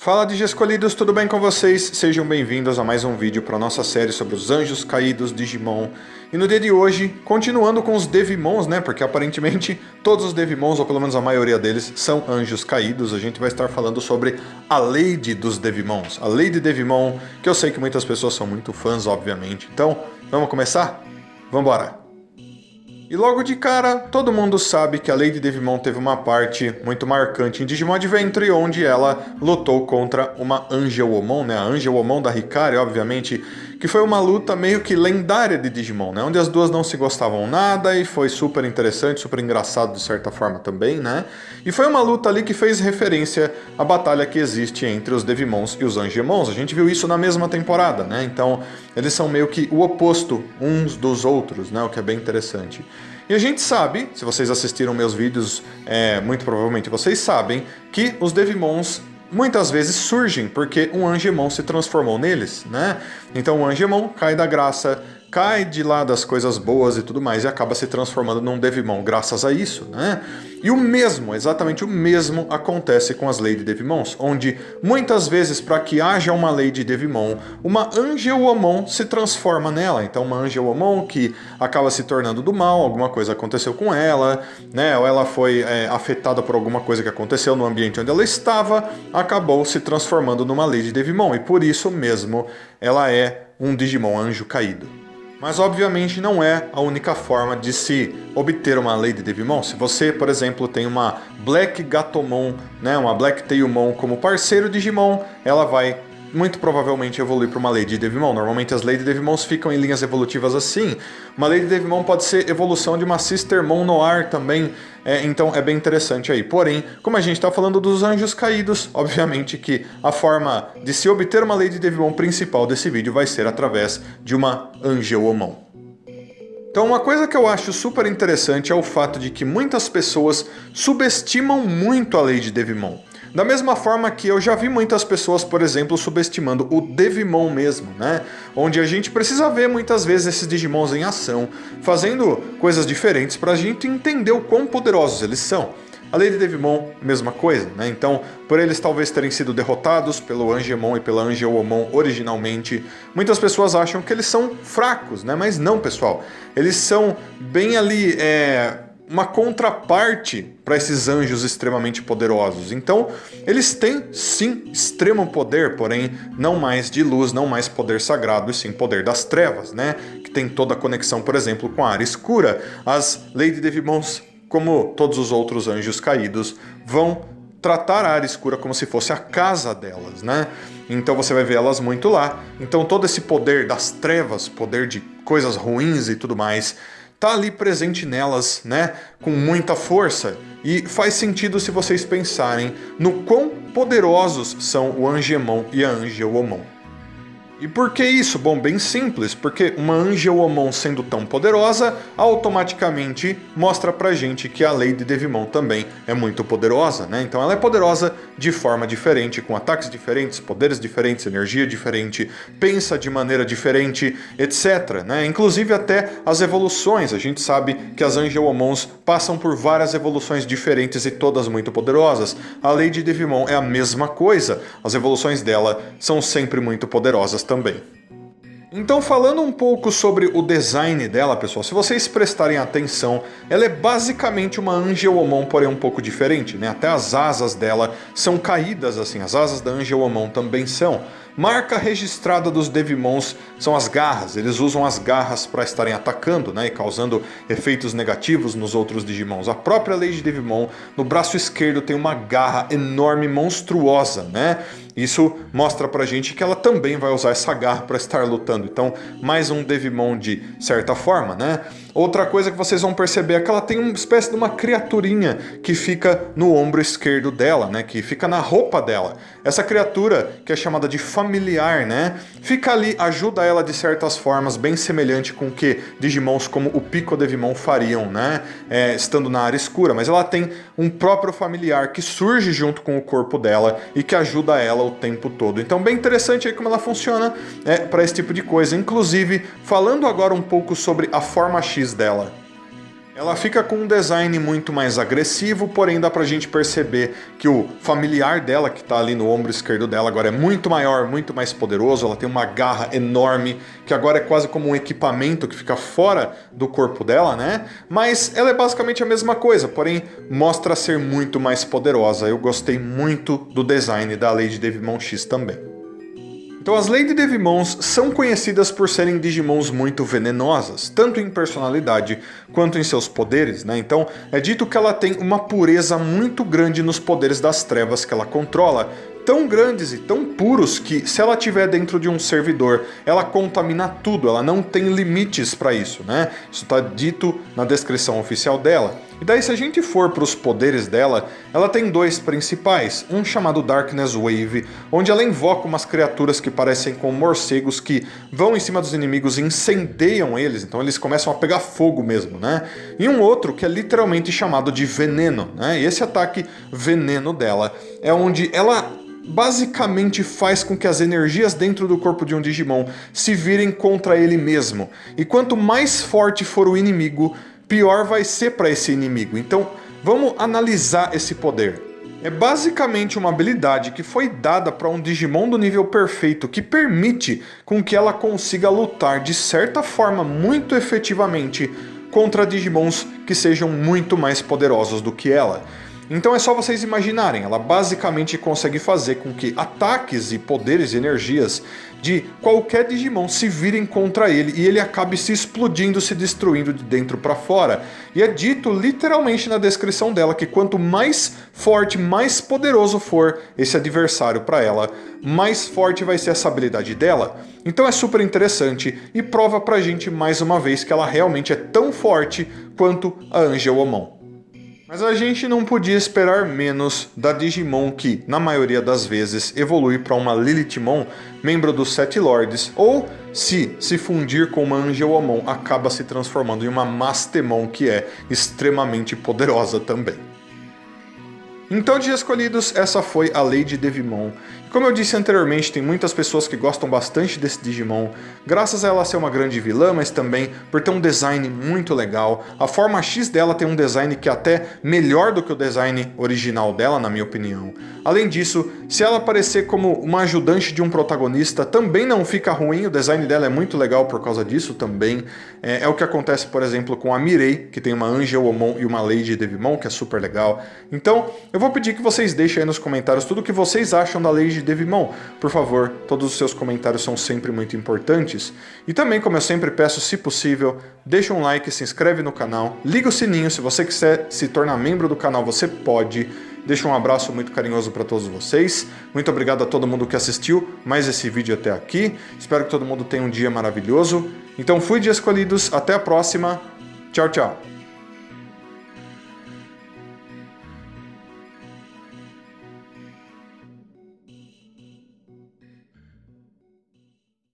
Fala Digi Escolhidos, tudo bem com vocês? Sejam bem-vindos a mais um vídeo para a nossa série sobre os anjos caídos Digimon. E no dia de hoje, continuando com os Devimons, né? Porque aparentemente todos os Devimons, ou pelo menos a maioria deles, são anjos caídos. A gente vai estar falando sobre a Lady dos Devimons. A Lady Devimon, que eu sei que muitas pessoas são muito fãs, obviamente. Então, vamos começar? Vambora! E logo de cara, todo mundo sabe que a Lady Devimon teve uma parte muito marcante em Digimon Adventure, onde ela lutou contra uma Angelwomon, né? A Angelwomon da Hikari, obviamente, que foi uma luta meio que lendária de Digimon, né? Onde as duas não se gostavam nada e foi super interessante, super engraçado de certa forma também, né? E foi uma luta ali que fez referência à batalha que existe entre os Devimons e os Angemons. A gente viu isso na mesma temporada, né? Então, eles são meio que o oposto uns dos outros, né? O que é bem interessante. E a gente sabe, se vocês assistiram meus vídeos, muito provavelmente vocês sabem, que os Devimons muitas vezes surgem porque um Angemon se transformou neles, né? Então o Angemon cai da graça, cai de lá das coisas boas e tudo mais e acaba se transformando num Devimon graças a isso, né? E o mesmo, exatamente o mesmo acontece com as Lady Devimons, onde muitas vezes para que haja uma Lady Devimon, uma Angelwomon se transforma nela. Então uma Angelwomon que acaba se tornando do mal, alguma coisa aconteceu com ela, né? Ou ela foi afetada por alguma coisa que aconteceu no ambiente onde ela estava, acabou se transformando numa Lady Devimon e por isso mesmo ela é um Digimon anjo caído. Mas obviamente não é a única forma de se obter uma Lady Devimon. Se você, por exemplo, tem uma Black Gatomon, né, uma Black Tailmon como parceiro Digimon, ela vai muito provavelmente evoluir para uma Lady Devimon. Normalmente as Lady Devimons ficam em linhas evolutivas assim. Uma Lady Devimon pode ser evolução de uma Sistermon Noir também, então é bem interessante aí. Porém, como a gente está falando dos anjos caídos, obviamente que a forma de se obter uma Lady Devimon principal desse vídeo vai ser através de uma Angelwomon. Então uma coisa que eu acho super interessante é o fato de que muitas pessoas subestimam muito a Lady Devimon. Da mesma forma que eu já vi muitas pessoas, por exemplo, subestimando o Devimon mesmo, né? Onde a gente precisa ver muitas vezes esses Digimons em ação, fazendo coisas diferentes para a gente entender o quão poderosos eles são. A Lady Devimon, mesma coisa, né? Então, por eles talvez terem sido derrotados pelo Angemon e pela Angelwomon originalmente, muitas pessoas acham que eles são fracos, né? Mas não, pessoal. Eles são bem ali, uma contraparte para esses anjos extremamente poderosos. Então, eles têm sim extremo poder, porém não mais de luz, não mais poder sagrado, e sim poder das trevas, né? Que tem toda a conexão, por exemplo, com a área escura. As Lady Devimons, como todos os outros anjos caídos, vão tratar a área escura como se fosse a casa delas, né? Então você vai ver elas muito lá. Então todo esse poder das trevas, poder de coisas ruins e tudo mais, tá ali presente nelas, né, com muita força. E faz sentido se vocês pensarem no quão poderosos são o Angemon e a Angelwomon. E por que isso? Bom, bem simples, porque uma Angelwomon sendo tão poderosa, automaticamente mostra pra gente que a Lady Devimon também é muito poderosa, né? Então ela é poderosa de forma diferente, com ataques diferentes, poderes diferentes, energia diferente, pensa de maneira diferente, etc, né? Inclusive até as evoluções, a gente sabe que as Angelwomons passam por várias evoluções diferentes e todas muito poderosas. A Lady Devimon é a mesma coisa, as evoluções dela são sempre muito poderosas também. Então, falando um pouco sobre o design dela, pessoal, se vocês prestarem atenção, ela é basicamente uma Angelwomon, porém um pouco diferente, né? Até as asas dela são caídas assim, as asas da Angelwomon também são. Marca registrada dos Devimons são as garras, eles usam as garras para estarem atacando, né, e causando efeitos negativos nos outros Digimons. A própria Lady Devimon, no braço esquerdo, tem uma garra enorme, monstruosa, né? Isso mostra pra gente que ela também vai usar essa garra para estar lutando. Então, mais um Devimon de certa forma, né? Outra coisa que vocês vão perceber é que ela tem uma espécie de uma criaturinha que fica no ombro esquerdo dela, né? Que fica na roupa dela. Essa criatura, que é chamada de familiar, né? Fica ali, ajuda ela de certas formas, bem semelhante com o que Digimons como o Pico Devimon fariam, né? Estando na área escura. Mas ela tem um próprio familiar que surge junto com o corpo dela e que ajuda ela o tempo todo. Então, bem interessante aí como ela funciona para esse tipo de coisa. Inclusive, falando agora um pouco sobre a forma X dela. Ela fica com um design muito mais agressivo, porém dá pra gente perceber que o familiar dela, que tá ali no ombro esquerdo dela, agora é muito maior, muito mais poderoso. Ela tem uma garra enorme, que agora é quase como um equipamento que fica fora do corpo dela, né? Mas ela é basicamente a mesma coisa, porém mostra ser muito mais poderosa. Eu gostei muito do design da Lady Devimon X também. Então as Lady Devimons são conhecidas por serem Digimons muito venenosas, tanto em personalidade quanto em seus poderes, né? Então é dito que ela tem uma pureza muito grande nos poderes das trevas que ela controla, tão grandes e tão puros que se ela estiver dentro de um servidor, ela contamina tudo, ela não tem limites para isso, né? Isso está dito na descrição oficial dela. E daí se a gente for para os poderes dela, ela tem dois principais, um chamado Darkness Wave, onde ela invoca umas criaturas que parecem com morcegos que vão em cima dos inimigos e incendeiam eles, então eles começam a pegar fogo mesmo, né? E um outro que é literalmente chamado de Veneno, né? E esse ataque Veneno dela é onde ela basicamente faz com que as energias dentro do corpo de um Digimon se virem contra ele mesmo. E quanto mais forte for o inimigo, pior vai ser para esse inimigo. Então, vamos analisar esse poder. É basicamente uma habilidade que foi dada para um Digimon do nível perfeito, que permite com que ela consiga lutar de certa forma muito efetivamente contra Digimons que sejam muito mais poderosos do que ela. Então é só vocês imaginarem, ela basicamente consegue fazer com que ataques e poderes e energias de qualquer Digimon se virem contra ele e ele acabe se explodindo, se destruindo de dentro para fora. E é dito literalmente na descrição dela que quanto mais forte, mais poderoso for esse adversário para ela, mais forte vai ser essa habilidade dela. Então é super interessante e prova pra gente mais uma vez que ela realmente é tão forte quanto a Angelomon. Mas a gente não podia esperar menos da Digimon que, na maioria das vezes, evolui para uma Lilithmon, membro dos Sete Lords, ou, se fundir com uma Angelomon, acaba se transformando em uma Mastemon, que é extremamente poderosa também. Então, de escolhidos, essa foi a Lady Devimon. Como eu disse anteriormente, tem muitas pessoas que gostam bastante desse Digimon, graças a ela ser uma grande vilã, mas também por ter um design muito legal. A forma X dela tem um design que é até melhor do que o design original dela, na minha opinião. Além disso, se ela aparecer como uma ajudante de um protagonista, também não fica ruim, o design dela é muito legal por causa disso também. É o que acontece, por exemplo, com a Mirei, que tem uma Angelomon e uma Lady Devimon, que é super legal. Então, eu vou pedir que vocês deixem aí nos comentários tudo o que vocês acham da Lady Devimon. Por favor, todos os seus comentários são sempre muito importantes. E também, como eu sempre peço, se possível, deixa um like, se inscreve no canal, liga o sininho, se você quiser se tornar membro do canal, você pode. Deixa um abraço muito carinhoso para todos vocês. Muito obrigado a todo mundo que assistiu mais esse vídeo até aqui. Espero que todo mundo tenha um dia maravilhoso. Então fui de escolhidos, até a próxima. Tchau, tchau.